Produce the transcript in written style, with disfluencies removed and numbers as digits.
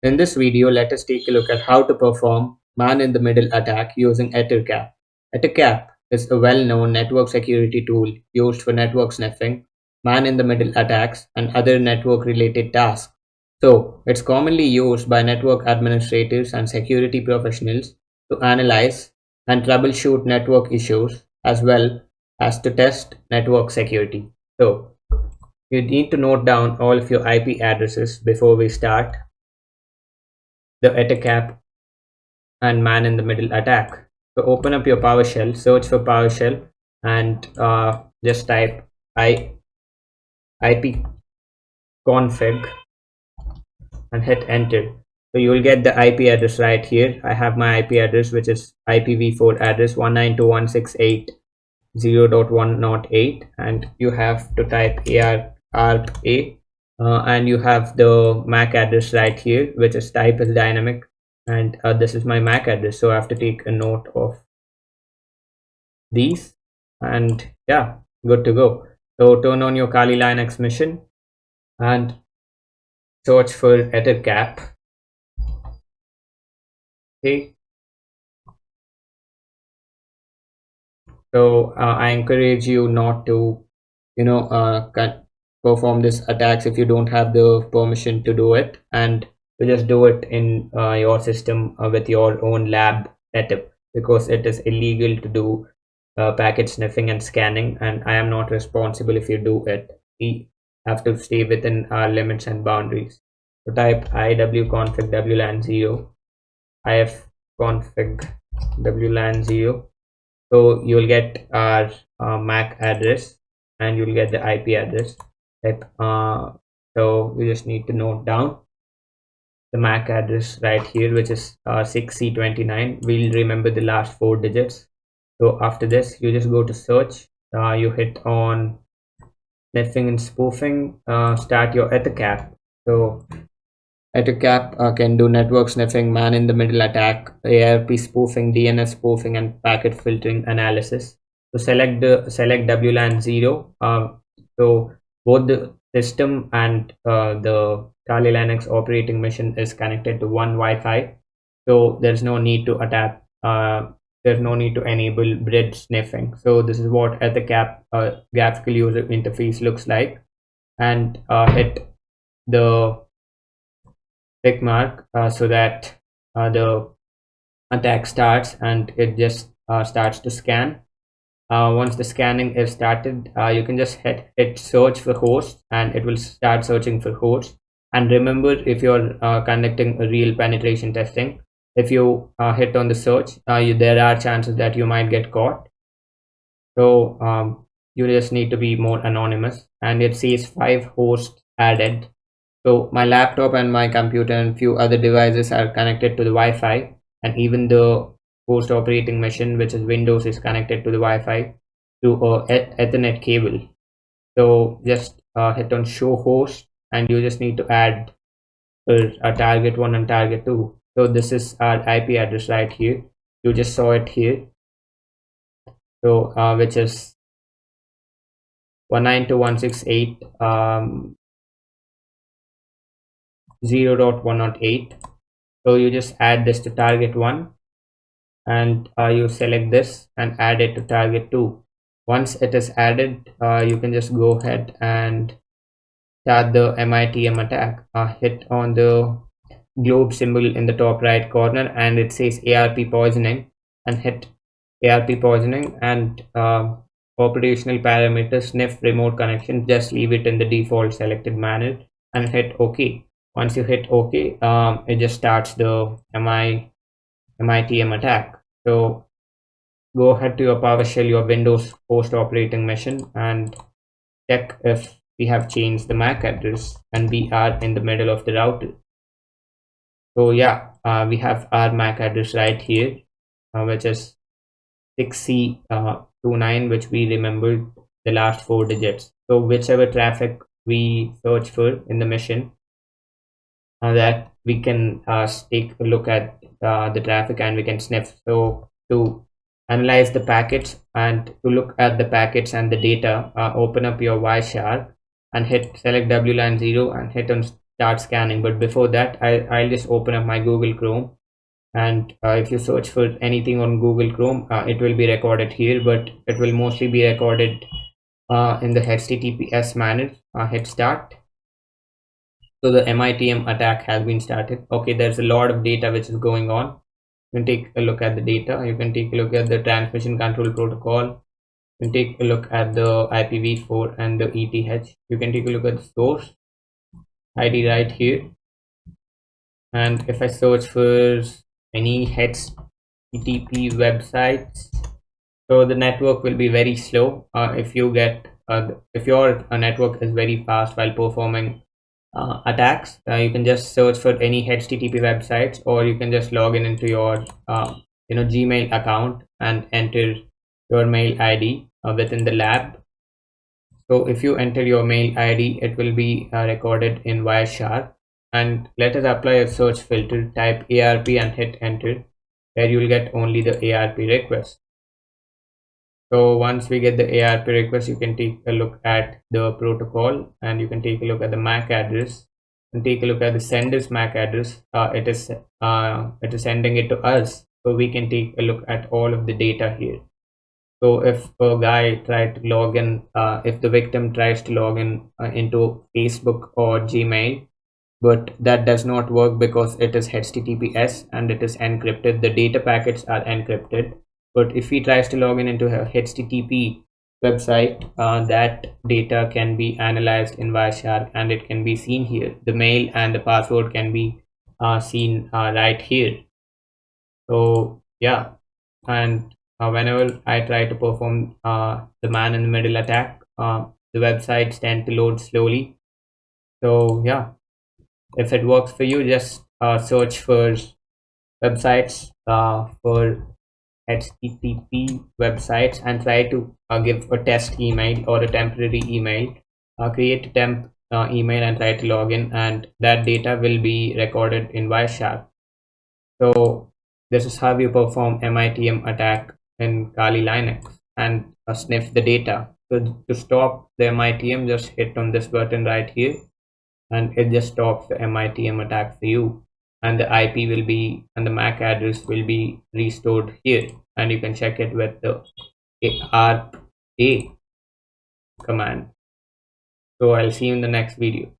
In this video, let us take a look at how to perform man-in-the-middle attack using Ettercap. Ettercap is a well-known network security tool used for network sniffing, man-in-the-middle attacks, and other network-related tasks. So, it's commonly used by network administrators and security professionals to analyze and troubleshoot network issues as well as to test network security. So, you need to note down all of your IP addresses before we start the Ettercap and man-in-the-middle attack. So open up your PowerShell, search for PowerShell, and just type ipconfig and hit enter. So you will get the IP address right here. I have my IP address, which is IPv4 address 192.168.0.108, and you have to type ARPA. And you have the MAC address right here, which is type as dynamic, and this is my MAC address, so I have to take a note of these, and yeah, good to go. So turn on your Kali Linux mission and search for Ettercap. Okay, so I encourage you not to perform this attacks if you don't have the permission to do it, and to just do it in your system with your own lab setup, because it is illegal to do packet sniffing and scanning, and I am not responsible if you do it. We have to stay within our limits and boundaries. So type iwconfig wlan 0 ifconfig wlan 0. So you'll get our MAC address and you'll get the IP address. So we just need to note down the MAC address right here, which is 6C29. We'll remember the last 4 digits. So after this, you just go to search, you hit on sniffing and spoofing, start your Ettercap. So Ettercap can do network sniffing, man-in-the-middle attack, ARP spoofing, DNS spoofing, and packet filtering analysis. So select WLAN 0. So both the system and the Kali Linux operating machine is connected to one Wi-Fi, so there's no need to attack. There's no need to enable bridge sniffing. So this is what Ettercap graphical user interface looks like, and hit the tick mark so that the attack starts, and it just starts to scan. Once the scanning is started, you can just hit search for hosts, and it will start searching for hosts. And remember, if you're conducting a real penetration testing, if you hit on the search, there are chances that you might get caught. So you just need to be more anonymous, and it says 5 hosts added. So my laptop and my computer and few other devices are connected to the Wi-Fi, and even the host operating machine, which is Windows, is connected to the Wi-Fi through Ethernet cable. So just hit on show host, and you just need to add a target 1 and target 2. So this is our IP address right here. You just saw it here. So which is 192.168.0.108. So you just add this to target 1, and you select this and add it to target 2. Once it is added, you can just go ahead and start the MITM attack. Hit on the globe symbol in the top right corner, and it says ARP poisoning, and hit ARP poisoning, and operational parameters, sniff remote connection, just leave it in the default selected manner and hit OK. Once you hit OK, it just starts the MITM attack. So go ahead to your PowerShell, your Windows host operating machine, and check if we have changed the MAC address and we are in the middle of the router. So yeah, we have our MAC address right here, which is 6C29, which we remembered the last 4 digits. So whichever traffic we search for in the machine, that we can take a look at the traffic, and we can sniff. So to analyze the packets and to look at the packets and the data, open up your Wireshark and select WLAN 0 and hit on start scanning. But before that, I'll just open up my Google Chrome, and if you search for anything on Google Chrome, it will be recorded here, but it will mostly be recorded in the HTTPS manner. Hit start. So the MITM attack has been started. Okay, there's a lot of data which is going on. You can take a look at the data. You can take a look at the transmission control protocol. You can take a look at the IPv4 and the ETH. You can take a look at the source ID right here. And if I search for any HTTP websites, so the network will be very slow. If your network is very fast while performing attacks, you can just search for any HTTP websites, or you can just log in into your Gmail account and enter your mail ID within the lab. So if you enter your mail ID, it will be recorded in Wireshark. And let us apply a search filter, type ARP and hit enter, where you will get only the ARP request. So once we get the ARP request, you can take a look at the protocol, and you can take a look at the MAC address and take a look at the sender's MAC address. It is sending it to us, so we can take a look at all of the data here. So if a guy tried to log in, if the victim tries to log in into Facebook or Gmail, but that does not work because it is HTTPS and it is encrypted, the data packets are encrypted. But if he tries to log in into a HTTP website, that data can be analyzed in Wireshark and it can be seen here. The mail and the password can be seen right here. So yeah, and whenever I try to perform the man in the middle attack, the websites tend to load slowly. So yeah, if it works for you, just search for websites for HTTP websites and try to give a test email or a temporary email. Create a temp email and try to log in, and that data will be recorded in Wireshark. So this is how you perform MITM attack in Kali Linux and sniff the data. So to stop the MITM, just hit on this button right here, and it just stops the MITM attack for you. And the IP will be, and the MAC address will be restored here, and you can check it with the ARPA command. So I'll see you in the next video.